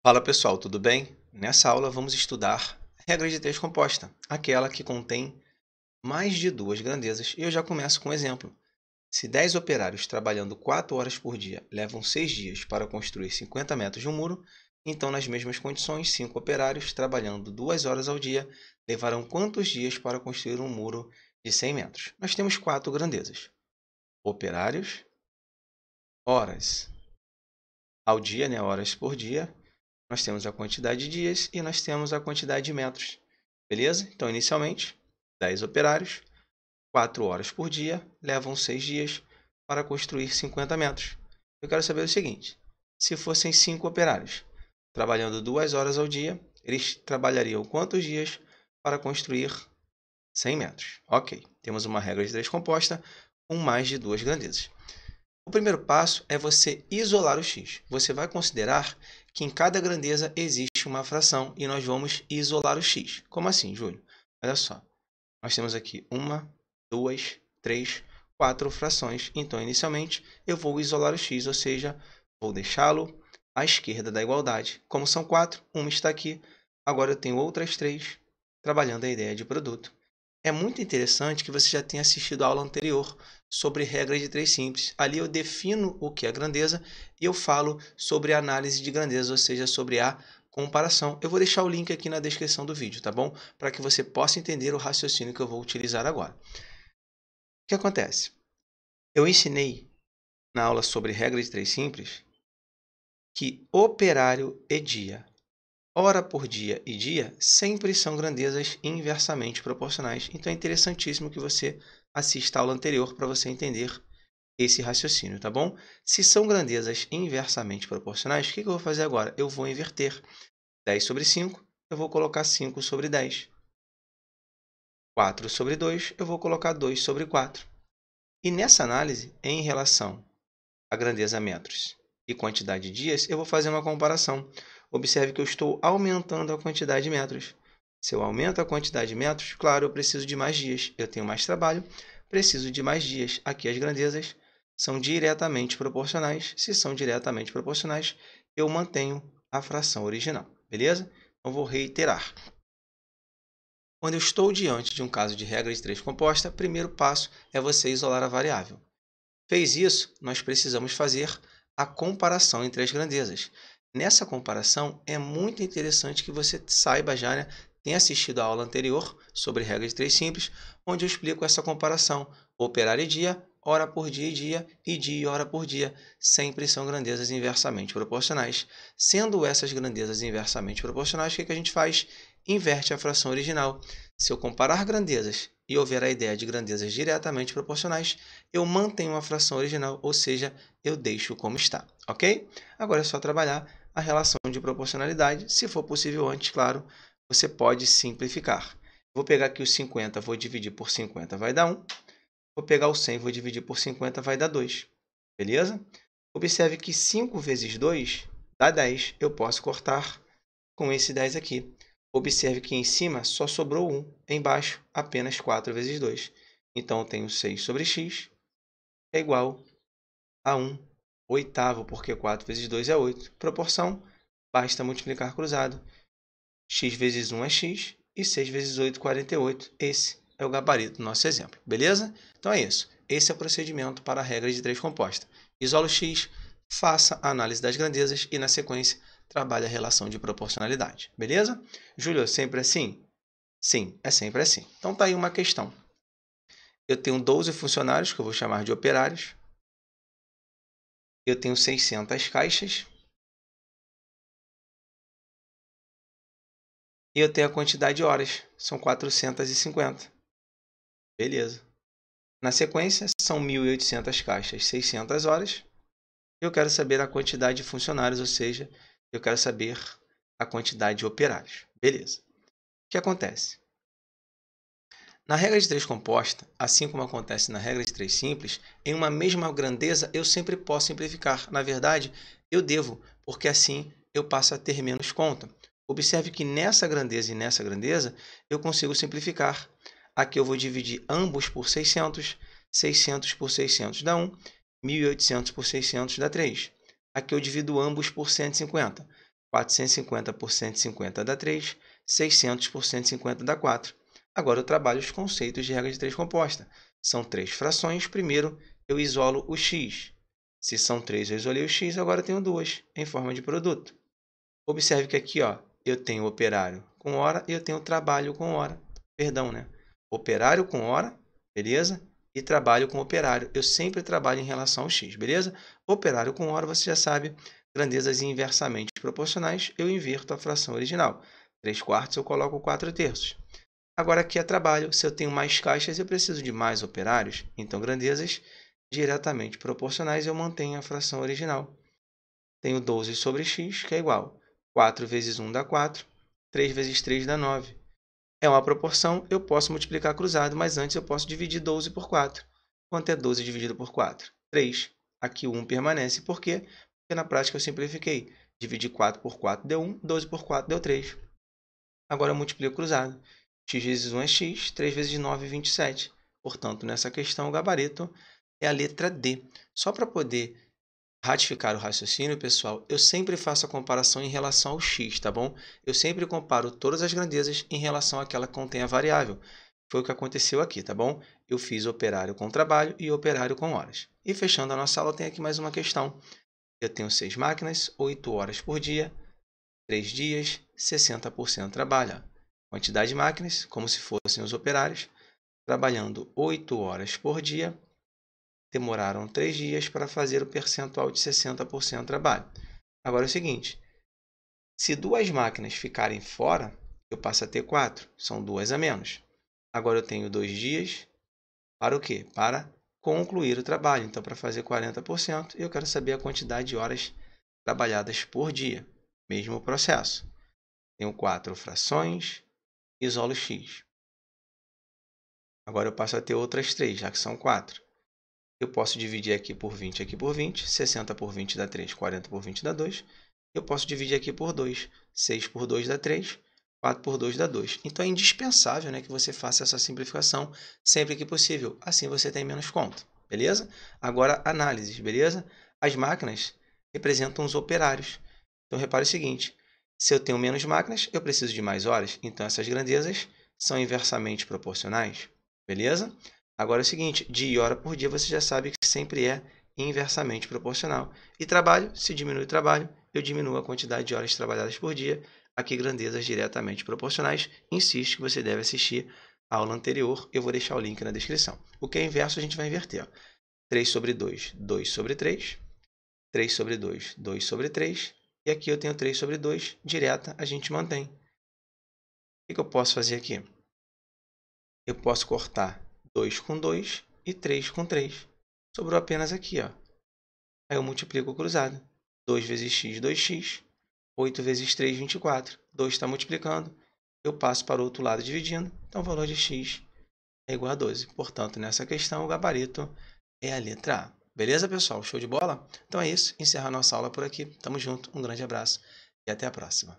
Fala pessoal, tudo bem? Nessa aula vamos estudar a regra de três composta, aquela que contém mais de duas grandezas. E eu já começo com um exemplo. Se 10 operários trabalhando 4 horas por dia levam 6 dias para construir 50 metros de um muro, então nas mesmas condições, 5 operários trabalhando 2 horas ao dia levarão quantos dias para construir um muro de 100 metros? Nós temos 4 grandezas. Operários, horas ao dia, horas por dia. Nós temos a quantidade de dias e nós temos a quantidade de metros. Beleza? Então, inicialmente, 10 operários, 4 horas por dia, levam 6 dias para construir 50 metros. Eu quero saber o seguinte: se fossem 5 operários trabalhando 2 horas ao dia, eles trabalhariam quantos dias para construir 100 metros? Ok, temos uma regra de três composta com mais de duas grandezas. O primeiro passo é você isolar o x. Você vai considerar que em cada grandeza existe uma fração e nós vamos isolar o x. Como assim, Júlio? Olha só, nós temos aqui 1, 2, 3, 4 frações. Então, inicialmente, eu vou isolar o x, ou seja, vou deixá-lo à esquerda da igualdade. Como são 4, uma está aqui. Agora eu tenho outras 3 trabalhando a ideia de produto. É muito interessante que você já tenha assistido a aula anterior sobre regras de três simples. Ali eu defino o que é grandeza e eu falo sobre a análise de grandeza, ou seja, sobre a comparação. Eu vou deixar o link aqui na descrição do vídeo, tá bom? Para que você possa entender o raciocínio que eu vou utilizar agora. O que acontece? Eu ensinei na aula sobre regras de três simples que operário e dia, hora por dia e dia sempre são grandezas inversamente proporcionais. Então é interessantíssimo que você assista a aula anterior para você entender esse raciocínio, tá bom? Se são grandezas inversamente proporcionais, o que eu vou fazer agora? Eu vou inverter 10 sobre 5, eu vou colocar 5 sobre 10. 4 sobre 2, eu vou colocar 2 sobre 4. E nessa análise, em relação a grandeza metros e quantidade de dias, eu vou fazer uma comparação. Observe que eu estou aumentando a quantidade de metros. Se eu aumento a quantidade de metros, claro, eu preciso de mais dias. Eu tenho mais trabalho, preciso de mais dias. Aqui as grandezas são diretamente proporcionais. Se são diretamente proporcionais, eu mantenho a fração original. Beleza? Então, vou reiterar. Quando eu estou diante de um caso de regra de três composta, o primeiro passo é você isolar a variável. Fez isso, nós precisamos fazer a comparação entre as grandezas. Nessa comparação, é muito interessante que você saiba já, tenha assistido a aula anterior sobre regra de três simples, onde eu explico essa comparação. Operário e dia, hora por dia e dia e hora por dia, sempre são grandezas inversamente proporcionais. Sendo essas grandezas inversamente proporcionais, o que a gente faz? Inverte a fração original. Se eu comparar grandezas e houver a ideia de grandezas diretamente proporcionais, eu mantenho a fração original, ou seja, eu deixo como está, ok? Agora é só trabalhar a relação de proporcionalidade. Se for possível antes, claro, você pode simplificar. Vou pegar aqui os 50, vou dividir por 50, vai dar 1. Vou pegar o 100, vou dividir por 50, vai dar 2. Beleza? Observe que 5 vezes 2 dá 10. Eu posso cortar com esse 10 aqui. Observe que em cima só sobrou 1, embaixo apenas 4 vezes 2. Então, eu tenho 6 sobre x é igual a 1 oitavo, porque 4 vezes 2 é 8. Proporção, basta multiplicar cruzado. X vezes 1 é x e 6 vezes 8, 48. Esse é o gabarito do nosso exemplo, beleza? Então é isso. Esse é o procedimento para a regra de três composta. Isola o x, faça a análise das grandezas e, na sequência, trabalhe a relação de proporcionalidade, beleza? Júlio, sempre assim? Sim, é sempre assim. Então tá aí uma questão. Eu tenho 12 funcionários, que eu vou chamar de operários. Eu tenho 600 caixas. E eu tenho a quantidade de horas, são 450. Beleza. Na sequência, são 1.800 caixas, 600 horas. Eu quero saber a quantidade de funcionários, ou seja, eu quero saber a quantidade de operários. Beleza. O que acontece? Na regra de três composta, assim como acontece na regra de três simples, em uma mesma grandeza eu sempre posso simplificar. Na verdade, eu devo, porque assim eu passo a ter menos conta. Observe que nessa grandeza e nessa grandeza eu consigo simplificar. Aqui eu vou dividir ambos por 600, 600 por 600 dá 1, 1.800 por 600 dá 3. Aqui eu divido ambos por 150. 450 por 150 dá 3. 600 por 150 dá 4. Agora eu trabalho os conceitos de regra de 3 composta. São 3 frações. Primeiro, eu isolo o x. Se são 3, eu isolei o x, agora eu tenho 2 em forma de produto. Observe que aqui eu tenho operário com hora e eu tenho trabalho com hora. Perdão, né? Operário com hora, beleza? E trabalho com operário. Eu sempre trabalho em relação ao x, beleza? Operário com hora, você já sabe, grandezas inversamente proporcionais, eu inverto a fração original. 3/4 eu coloco 4/3. Agora aqui é trabalho. Se eu tenho mais caixas, eu preciso de mais operários. Então, grandezas diretamente proporcionais, eu mantenho a fração original. Tenho 12 sobre x, que é igual. 4 vezes 1 dá 4. 3 vezes 3 dá 9. É uma proporção, eu posso multiplicar cruzado, mas antes eu posso dividir 12 por 4. Quanto é 12 dividido por 4? 3. Aqui o 1 permanece. Por quê? Porque na prática eu simplifiquei. Dividir 4 por 4 deu 1, 12 por 4 deu 3. Agora eu multiplico cruzado. X vezes 1 é x, 3 vezes 9 é 27. Portanto, nessa questão, o gabarito é a letra D. Só para poder ratificar o raciocínio, pessoal, eu sempre faço a comparação em relação ao x, tá bom? Eu sempre comparo todas as grandezas em relação àquela que contém a variável. Foi o que aconteceu aqui, tá bom? Eu fiz operário com trabalho e operário com horas. E fechando a nossa aula, tem aqui mais uma questão. Eu tenho 6 máquinas, 8 horas por dia, 3 dias, 60% trabalha. Quantidade de máquinas, como se fossem os operários, trabalhando 8 horas por dia, demoraram 3 dias para fazer o percentual de 60% de trabalho. Agora é o seguinte, se 2 máquinas ficarem fora, eu passo a ter 4, são 2 a menos. Agora eu tenho 2 dias para o quê? Para concluir o trabalho. Então, para fazer 40%, eu quero saber a quantidade de horas trabalhadas por dia. Mesmo processo. Tenho 4 frações, isolo x. Agora eu passo a ter outras 3, já que são 4. Eu posso dividir aqui por 20, aqui por 20. 60 por 20 dá 3, 40 por 20 dá 2. Eu posso dividir aqui por 2. 6 por 2 dá 3, 4 por 2 dá 2. Então é indispensável, né, que você faça essa simplificação sempre que possível. Assim você tem menos conta, beleza? Agora, análises, beleza? As máquinas representam os operários. Então repare o seguinte, se eu tenho menos máquinas, eu preciso de mais horas. Então essas grandezas são inversamente proporcionais, beleza? Agora é o seguinte, dia e hora por dia você já sabe que sempre é inversamente proporcional. E trabalho, se diminui o trabalho, eu diminuo a quantidade de horas trabalhadas por dia. Aqui grandezas diretamente proporcionais. Insisto que você deve assistir a aula anterior. Eu vou deixar o link na descrição. O que é inverso a gente vai inverter. 3 sobre 2, 2 sobre 3. 3 sobre 2, 2 sobre 3. E aqui eu tenho 3 sobre 2. Direta a gente mantém. O que eu posso fazer aqui? Eu posso cortar 2 com 2 e 3 com 3. Sobrou apenas aqui, ó. Aí eu multiplico o cruzado. 2 vezes x, 2x. 8 vezes 3, 24. 2 está multiplicando. Eu passo para o outro lado dividindo. Então, o valor de x é igual a 12. Portanto, nessa questão, o gabarito é a letra A. Beleza, pessoal? Show de bola? Então é isso. Encerra a nossa aula por aqui. Tamo junto. Um grande abraço e até a próxima.